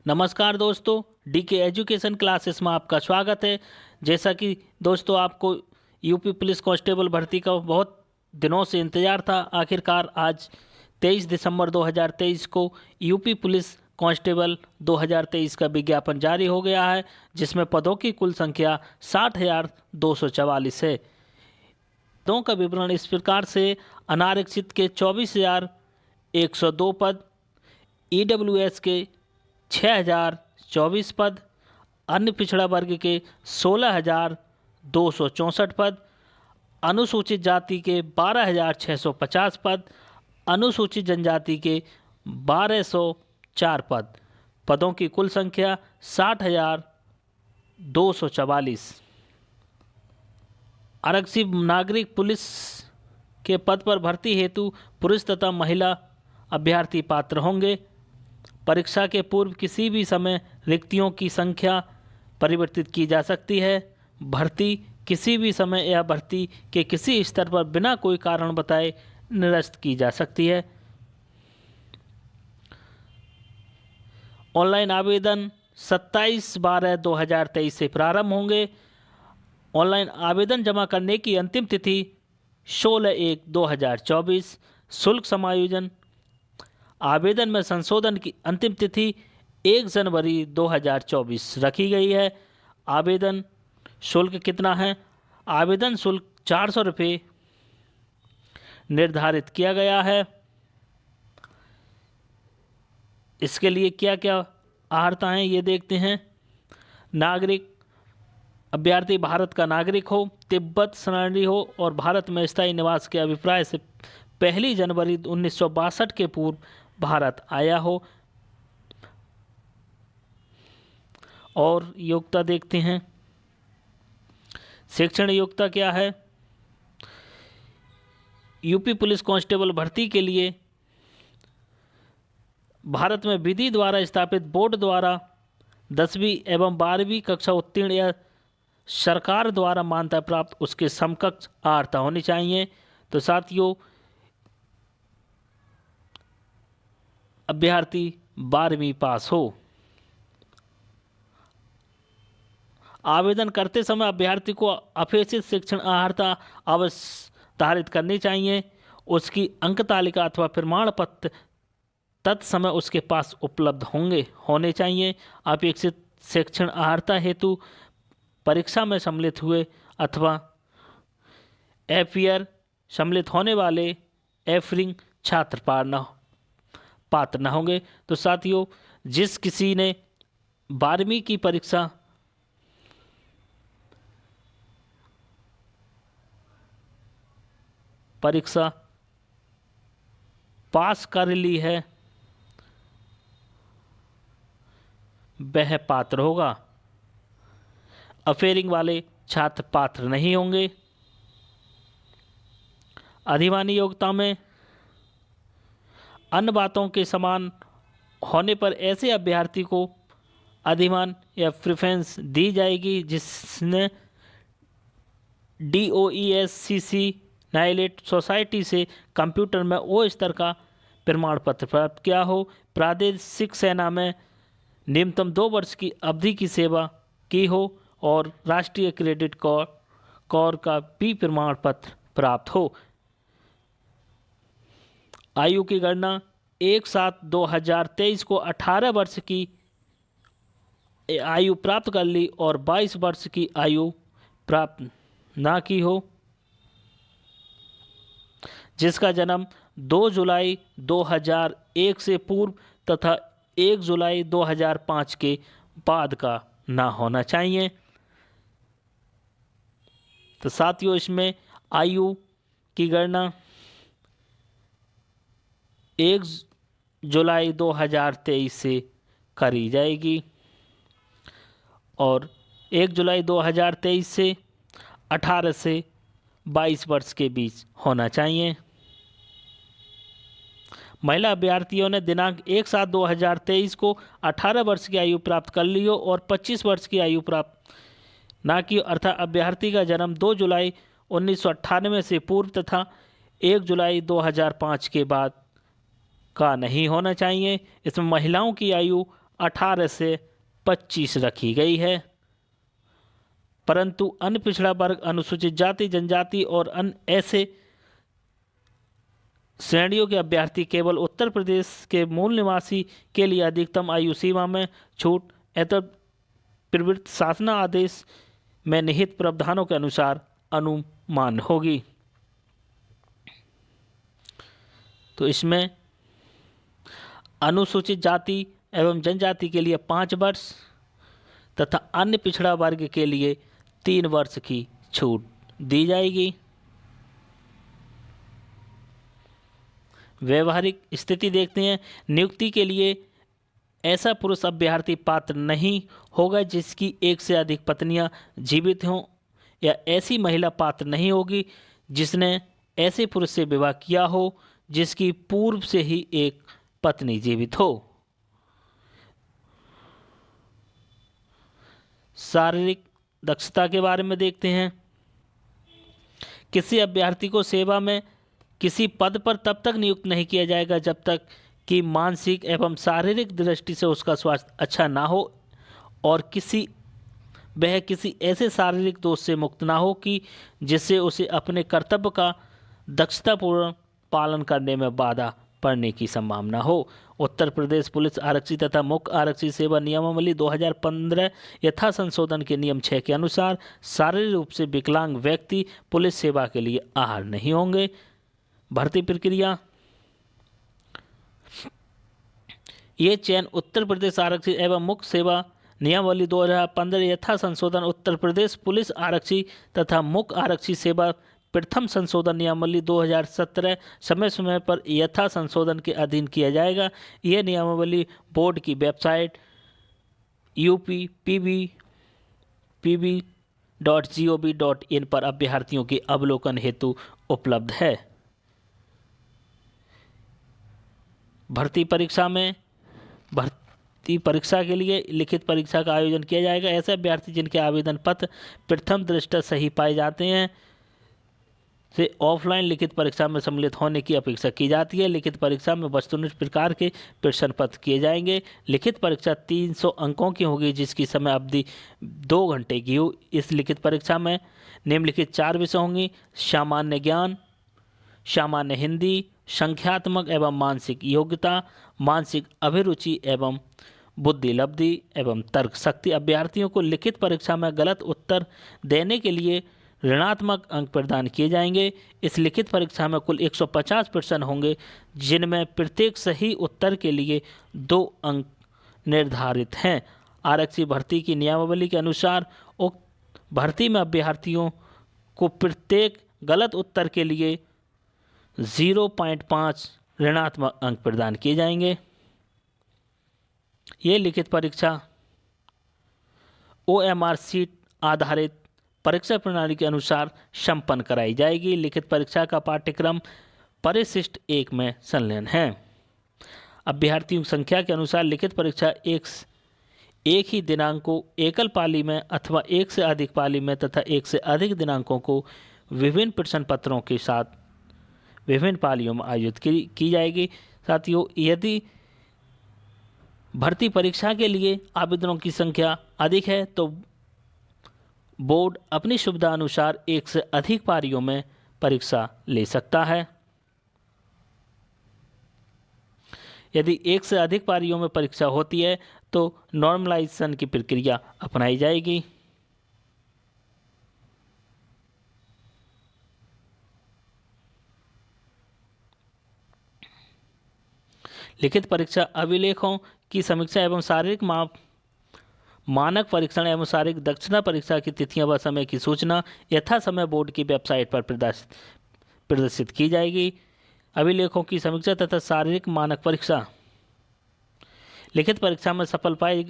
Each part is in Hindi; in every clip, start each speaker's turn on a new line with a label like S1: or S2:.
S1: नमस्कार दोस्तों, डीके एजुकेशन क्लासेस में आपका स्वागत है। जैसा कि दोस्तों आपको यूपी पुलिस कांस्टेबल भर्ती का बहुत दिनों से इंतज़ार था। आखिरकार आज 23 दिसंबर 2023 को यूपी पुलिस कांस्टेबल 2023 का विज्ञापन जारी हो गया है, जिसमें पदों की कुल संख्या 60,244 है। पदों का विवरण इस प्रकार से: अनारक्षित के 24,102 पद, ईडब्ल्यूएस के 6,024 पद, अन्य पिछड़ा वर्ग के 16,264 पद, अनुसूचित जाति के 12,650 पद, अनुसूचित जनजाति के 1,204 पद। पदों की कुल संख्या 60,244। आरक्षित नागरिक पुलिस के पद पर भर्ती हेतु पुरुष तथा महिला अभ्यर्थी पात्र होंगे। परीक्षा के पूर्व किसी भी समय रिक्तियों की संख्या परिवर्तित की जा सकती है। भर्ती किसी भी समय या भर्ती के किसी स्तर पर बिना कोई कारण बताए निरस्त की जा सकती है। ऑनलाइन आवेदन 27/12/2023 से प्रारंभ होंगे। ऑनलाइन आवेदन जमा करने की अंतिम तिथि 16/1/2024। शुल्क समायोजन: आवेदन में संशोधन की अंतिम तिथि 1 जनवरी 2024 रखी गई है। आवेदन शुल्क कितना है? आवेदन शुल्क 400 रुपये निर्धारित किया गया है। इसके लिए क्या क्या अर्हता हैं ये देखते हैं। नागरिक अभ्यर्थी भारत का नागरिक हो, तिब्बत शरणार्थी हो और भारत में स्थायी निवास के अभिप्राय से 1 जनवरी 1962 के पूर्व भारत आया हो। और योग्यता देखते हैं। शिक्षण योग्यता क्या है? यूपी पुलिस कांस्टेबल भर्ती के लिए भारत में विधि द्वारा स्थापित बोर्ड द्वारा 10वीं एवं 12वीं कक्षा उत्तीर्ण या सरकार द्वारा मान्यता प्राप्त उसके समकक्ष अर्हता होनी चाहिए। तो साथियों, अभ्यर्थी 12वीं पास हो। आवेदन करते समय अभ्यर्थी को अपेक्षित शिक्षण अर्हता अवश्य धारित करनी चाहिए। उसकी अंक तालिका अथवा प्रमाण पत्र तत्समय उसके पास उपलब्ध होने चाहिए। अपेक्षित शिक्षण अर्हता हेतु परीक्षा में सम्मिलित हुए अथवा एफियर सम्मिलित होने वाले एफरिंग छात्र पात्र न होंगे। तो साथियों, जिस किसी ने 12वीं की परीक्षा पास कर ली है वह पात्र होगा। अफेयरिंग वाले छात्र पात्र नहीं होंगे। अधिमानी योग्यता में अन्य बातों के समान होने पर ऐसे अभ्यर्थी को अधिमान या प्रेफरेंस दी जाएगी जिसने DOESCC नाइलेट सोसाइटी से कंप्यूटर में ओ स्तर का प्रमाण पत्र प्राप्त किया हो, प्रादेशिक सेना में न्यूनतम 2 वर्ष की अवधि की सेवा की हो और राष्ट्रीय क्रेडिट कोर का भी प्रमाण पत्र प्राप्त हो। आयु की गणना 1/7/2023 को 18 वर्ष की आयु प्राप्त कर ली और 22 वर्ष की आयु प्राप्त ना की हो, जिसका जन्म 2 जुलाई 2001 से पूर्व तथा 1 जुलाई 2005 के बाद का ना होना चाहिए। तो साथियों, इसमें आयु की गणना 1 जुलाई 2023 से करी जाएगी और 1 जुलाई 2023 से 18 से 22 वर्ष के बीच होना चाहिए। महिला अभ्यर्थियों ने दिनांक 1/7/2023 को 18 वर्ष की आयु प्राप्त कर ली हो और 25 वर्ष की आयु प्राप्त ना की, अर्थात अभ्यर्थी का जन्म 2 जुलाई 1998 से पूर्व तथा 1 जुलाई 2005 के बाद का नहीं होना चाहिए। इसमें महिलाओं की आयु 18 से 25 रखी गई है, परंतु अन्य पिछड़ा वर्ग, अनुसूचित जाति जनजाति और अन्य ऐसे श्रेणियों के अभ्यर्थी केवल उत्तर प्रदेश के मूल निवासी के लिए अधिकतम आयु सीमा में छूट एतद प्रवृत्त शासन आदेश में निहित प्रावधानों के अनुसार अनुमान होगी। तो इसमें अनुसूचित जाति एवं जनजाति के लिए 5 वर्ष तथा अन्य पिछड़ा वर्ग के लिए 3 वर्ष की छूट दी जाएगी। व्यवहारिक स्थिति देखते हैं। नियुक्ति के लिए ऐसा पुरुष अभ्यर्थी पात्र नहीं होगा जिसकी एक से अधिक पत्नियां जीवित हों, या ऐसी महिला पात्र नहीं होगी जिसने ऐसे पुरुष से विवाह किया हो जिसकी पूर्व से ही एक पत्नी जीवित हो। शारीरिक दक्षता के बारे में देखते हैं। किसी अभ्यर्थी को सेवा में किसी पद पर तब तक नियुक्त नहीं किया जाएगा जब तक कि मानसिक एवं शारीरिक दृष्टि से उसका स्वास्थ्य अच्छा ना हो और वह किसी ऐसे शारीरिक दोष से मुक्त ना हो कि जिससे उसे अपने कर्तव्य का दक्षतापूर्ण पालन करने में बाधा पड़ने की संभावना हो। उत्तर प्रदेश पुलिस आरक्षी तथा मुख्य आरक्षी सेवा नियमावली 2015 यथा संशोधन के नियम 6 के अनुसार शारीरिक रूप से विकलांग व्यक्ति पुलिस सेवा के लिए अर्ह नहीं होंगे। भर्ती प्रक्रिया। ये चयन उत्तर प्रदेश आरक्षी एवं मुख्य सेवा नियमावली 2015 यथा संशोधन, उत्तर प्रदेश पुलिस आरक्षी तथा मुख्य आरक्षी सेवा प्रथम संशोधन नियमावली 2017 समय समय पर यथा संशोधन के अधीन किया जाएगा। यह नियमावली बोर्ड की वेबसाइट upb.gov.in पर अभ्यर्थियों के अवलोकन हेतु उपलब्ध है। भर्ती परीक्षा के लिए लिखित परीक्षा का आयोजन किया जाएगा। ऐसे अभ्यर्थी जिनके आवेदन पत्र प्रथम दृष्टया सही पाए जाते हैं से ऑफलाइन लिखित परीक्षा में सम्मिलित होने की अपेक्षा की जाती है। लिखित परीक्षा में वस्तुनिष्ठ प्रकार के प्रश्न पत्र किए जाएंगे। लिखित परीक्षा 300 अंकों की होगी जिसकी समय अवधि 2 घंटे की हो। इस लिखित परीक्षा में निम्नलिखित 4 विषय होंगी: सामान्य ज्ञान, सामान्य हिंदी, संख्यात्मक एवं मानसिक योग्यता, मानसिक अभिरुचि एवं बुद्धि लब्धि एवं तर्क शक्ति। अभ्यर्थियों को लिखित परीक्षा में गलत उत्तर देने के लिए ऋणात्मक अंक प्रदान किए जाएंगे। इस लिखित परीक्षा में कुल 150 प्रश्न होंगे जिनमें प्रत्येक सही उत्तर के लिए 2 अंक निर्धारित हैं। आरक्षी भर्ती की नियमावली के अनुसार उक्त भर्ती में अभ्यर्थियों को प्रत्येक गलत उत्तर के लिए 0.5 ऋणात्मक अंक प्रदान किए जाएंगे। ये लिखित परीक्षा OMR सीट आधारित परीक्षा प्रणाली के अनुसार संपन्न कराई जाएगी। लिखित परीक्षा का पाठ्यक्रम परिशिष्ट 1 में संलग्न है। अभ्यर्थियों की संख्या के अनुसार लिखित परीक्षा एक ही दिनांक को एकल पाली में अथवा एक से अधिक पाली में तथा एक से अधिक दिनांकों को विभिन्न प्रश्न पत्रों के साथ विभिन्न पालियों में आयोजित की जाएगी। साथियों, यदि भर्ती परीक्षा के लिए आवेदनों की संख्या अधिक है तो बोर्ड अपनी सुविधा अनुसार एक से अधिक पारियों में परीक्षा ले सकता है। यदि एक से अधिक पारियों में परीक्षा होती है तो नॉर्मलाइजेशन की प्रक्रिया अपनाई जाएगी। लिखित परीक्षा अभिलेखों की समीक्षा एवं शारीरिक मानक परीक्षण एवं शारीरिक दक्षता परीक्षा की तिथियां व समय की सूचना यथा समय बोर्ड की वेबसाइट पर प्रदर्शित की जाएगी। अभिलेखों की समीक्षा तथा शारीरिक मानक परीक्षा। लिखित परीक्षा में सफल पाए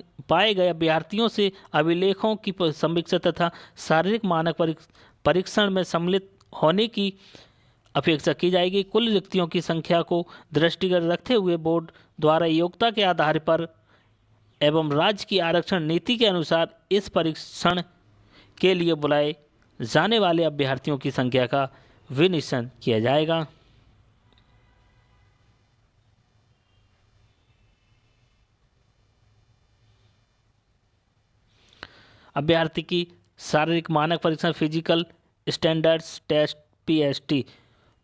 S1: गए अभ्यर्थियों से अभिलेखों की समीक्षा तथा शारीरिक मानक परीक्षण में सम्मिलित होने की अपेक्षा की जाएगी। कुल रिक्तियों की संख्या को दृष्टिगत रखते हुए बोर्ड द्वारा योग्यता के आधार पर एवं राज्य की आरक्षण नीति के अनुसार इस परीक्षण के लिए बुलाए जाने वाले अभ्यर्थियों की संख्या का विनिश्चय किया जाएगा। अभ्यर्थी की शारीरिक मानक परीक्षण फिजिकल स्टैंडर्ड्स टेस्ट पीएसटी।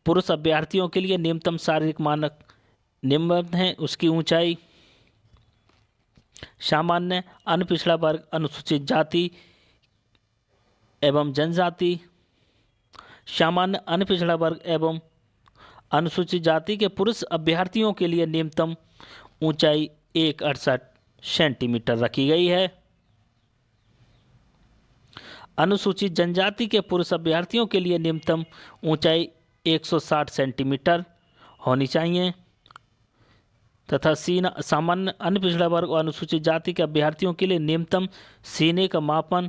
S1: पुरुष अभ्यर्थियों के लिए न्यूनतम शारीरिक मानक निम्नलिखित हैं। उसकी ऊंचाई सामान्य, अनपिछड़ा वर्ग, अनुसूचित जाति एवं जनजाति। सामान्य, अनपिछड़ा वर्ग एवं अनुसूचित जाति के पुरुष अभ्यर्थियों के लिए न्यूनतम ऊंचाई 168 सेंटीमीटर रखी गई है। अनुसूचित जनजाति के पुरुष अभ्यर्थियों के लिए न्यूनतम ऊंचाई 160 सेंटीमीटर होनी चाहिए तथा सीना सामान्य, अनपिछड़ा वर्ग और अनुसूचित जाति के अभ्यर्थियों के लिए न्यूनतम सीने का मापन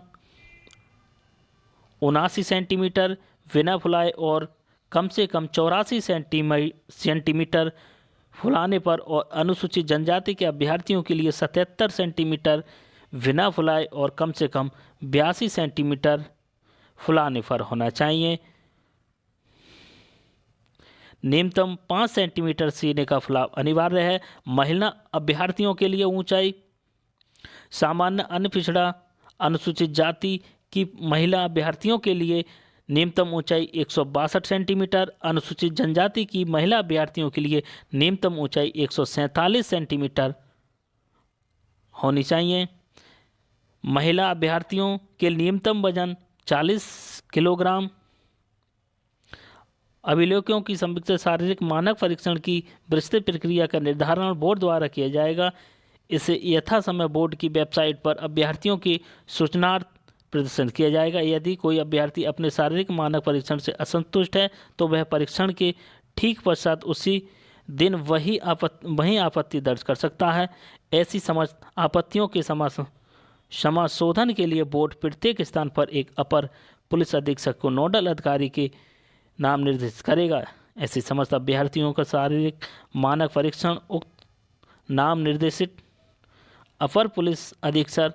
S1: 79 सेंटीमीटर बिना फुलाए और कम से कम 84 सेंटीमीटर फुलाने पर, और अनुसूचित जनजाति के अभ्यर्थियों के लिए 77 सेंटीमीटर बिना फुलाए और कम से कम 82 सेंटीमीटर फुलाने पर होना चाहिए। न्यूनतम 5 सेंटीमीटर सीने का फुलाव अनिवार्य है। महिला अभ्यर्थियों के लिए ऊंचाई सामान्य, अनपिछड़ा, अनुसूचित जाति की महिला अभ्यर्थियों के लिए न्यूनतम ऊंचाई 162 सेंटीमीटर, अनुसूचित जनजाति की महिला अभ्यर्थियों के लिए न्यूनतम ऊंचाई 147 सेंटीमीटर होनी चाहिए। महिला अभ्यर्थियों के न्यूनतम वजन 40 किलोग्राम। अभिलेखों की संयुक्त शारीरिक मानक परीक्षण की विस्तृत प्रक्रिया का निर्धारण बोर्ड द्वारा किया जाएगा। इसे यथासमय बोर्ड की वेबसाइट पर अभ्यर्थियों की सूचनार्थ प्रदर्शित किया जाएगा। यदि कोई अभ्यर्थी अपने शारीरिक मानक परीक्षण से असंतुष्ट है तो वह परीक्षण के ठीक पश्चात उसी दिन वही आपत्ति दर्ज कर सकता है। ऐसी आपत्तियों के समाशोधन के लिए बोर्ड प्रत्येक स्थान पर एक अपर पुलिस अधीक्षक को नोडल अधिकारी के नाम निर्देशित करेगा। ऐसी समस्त अभ्यर्थियों का शारीरिक मानक परीक्षण उक्त नाम निर्देशित अपर पुलिस अधीक्षक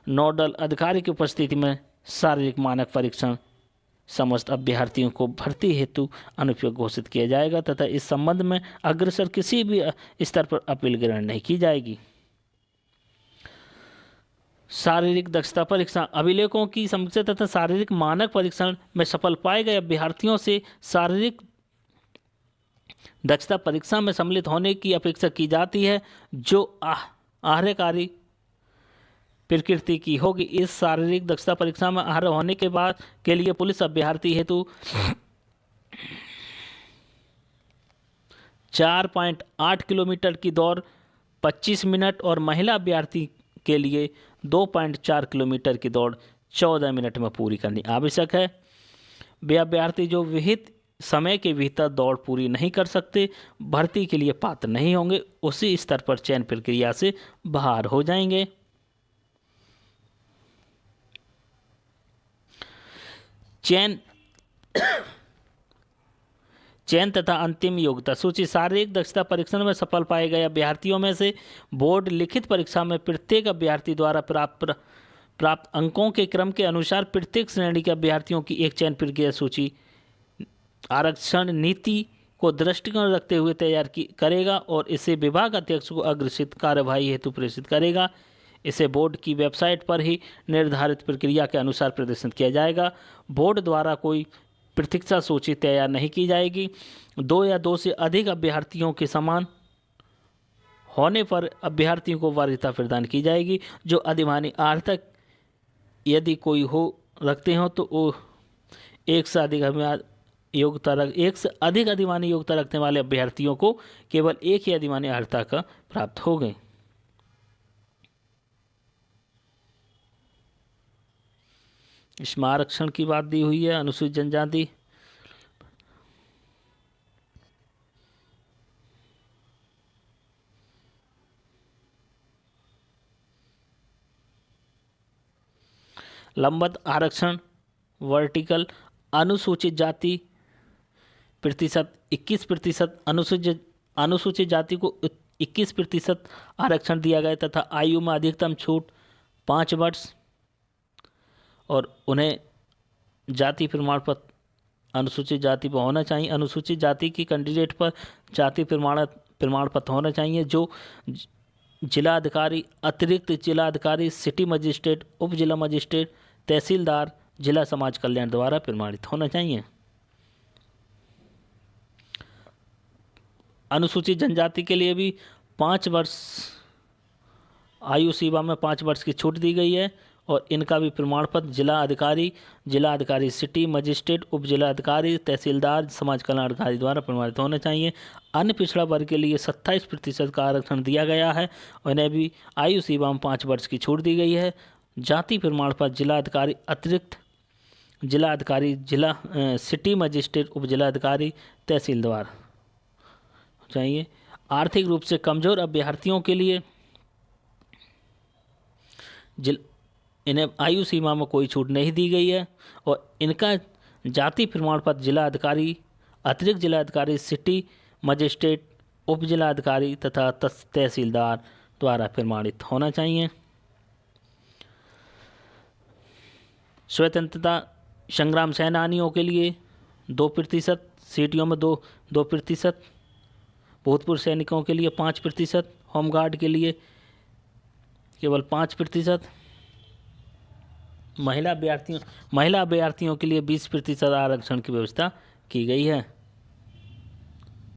S1: नोडल अधिकारी की उपस्थिति में शारीरिक मानक परीक्षण समस्त अभ्यर्थियों को भर्ती हेतु अनुपयोगी घोषित किया जाएगा तथा इस संबंध में अग्रसर किसी भी स्तर पर अपील ग्रहण नहीं की जाएगी। शारीरिक दक्षता परीक्षण। अभिलेखों की समीक्षा तथा शारीरिक मानक परीक्षण में सफल पाए गए अभ्यर्थियों से शारीरिक दक्षता परीक्षा में सम्मिलित होने की अपेक्षा की जाती है जो आहार्यकारी प्रकृति की होगी। इस शारीरिक दक्षता परीक्षा में आहार्य होने के बाद के लिए पुलिस अभ्यर्थी हेतु 4.8 किलोमीटर की दौड़ 25 मिनट और महिला अभ्यर्थी के लिए 2.4 किलोमीटर की दौड़ 14 मिनट में पूरी करनी आवश्यक है। वे अभ्यर्थी जो विहित समय के भीतर दौड़ पूरी नहीं कर सकते भर्ती के लिए पात्र नहीं होंगे, उसी स्तर पर चयन प्रक्रिया से बाहर हो जाएंगे। चयन तथा अंतिम योग्यता सूची। शारीरिक दक्षता परीक्षण में सफल पाए गए अभ्यर्थियों में से बोर्ड लिखित परीक्षा में प्रत्येक अभ्यर्थी द्वारा प्राप्त अंकों के क्रम के अनुसार प्रत्येक श्रेणी के अभ्यर्थियों की एक चयन प्रक्रिया सूची आरक्षण नीति को दृष्टिकोण रखते हुए तैयार करेगा और इसे विभाग अध्यक्ष को अग्रसित कार्यवाही हेतु प्रेषित करेगा। इसे बोर्ड की वेबसाइट पर ही निर्धारित प्रक्रिया के अनुसार प्रदर्शित किया जाएगा। बोर्ड द्वारा कोई प्रतीक्षा सूची तैयार नहीं की जाएगी। 2 या 2 से अधिक अभ्यर्थियों के समान होने पर अभ्यर्थियों को वरीयता प्रदान की जाएगी। जो अधिमानी आर्थक यदि कोई हो रखते हो तो वो एक से अधिक अधिमानी योग्यता रखने वाले अभ्यर्थियों को केवल एक ही अधिमानी अर्हता का प्राप्त हो गए। इसमें आरक्षण की बात दी हुई है। अनुसूचित जनजाति लंबवत आरक्षण वर्टिकल। अनुसूचित जाति प्रतिशत 21%, अनुसूचित जाति को 21% आरक्षण दिया गया तथा आयु में अधिकतम छूट 5 वर्ष और उन्हें जाति प्रमाण पत्र अनुसूचित जाति पर होना चाहिए। अनुसूचित जाति की कैंडिडेट पर जाति प्रमाण पत्र होना चाहिए जो जिलाधिकारी, अतिरिक्त जिलाधिकारी, सिटी मजिस्ट्रेट, उप जिला मजिस्ट्रेट, तहसीलदार, जिला समाज कल्याण द्वारा प्रमाणित होना चाहिए। अनुसूचित जनजाति के लिए भी 5 वर्ष आयु सीमा में 5 वर्ष की छूट दी गई है और इनका भी प्रमाण पत्र जिला अधिकारी सिटी मजिस्ट्रेट, उप जिला अधिकारी, तहसीलदार, समाज कल्याण अधिकारी द्वारा प्रमाणित होना चाहिए। अन्य पिछड़ा वर्ग के लिए 27% का आरक्षण दिया गया है और इन्हें भी आयु सीमा में 5 वर्ष की छूट दी गई है। जाति प्रमाण पत्र जिला अधिकारी, अतिरिक्त जिला अधिकारी, सिटी मजिस्ट्रेट, उप जिला अधिकारी, तहसीलदार चाहिए। आर्थिक रूप से कमजोर अभ्यर्थियों के लिए इन्हें आयु सीमा में कोई छूट नहीं दी गई है और इनका जाति प्रमाण पत्र जिला अधिकारी, अतिरिक्त जिला अधिकारी, सिटी मजिस्ट्रेट, उप जिला अधिकारी तथा तहसीलदार द्वारा प्रमाणित होना चाहिए। स्वतंत्रता संग्राम सेनानियों के लिए 2%, सीटियों में 2%, भूतपूर्व सैनिकों के लिए 5%, होमगार्ड के लिए केवल 5%, महिला अभ्यर्थियों के लिए 20% आरक्षण की व्यवस्था की गई है।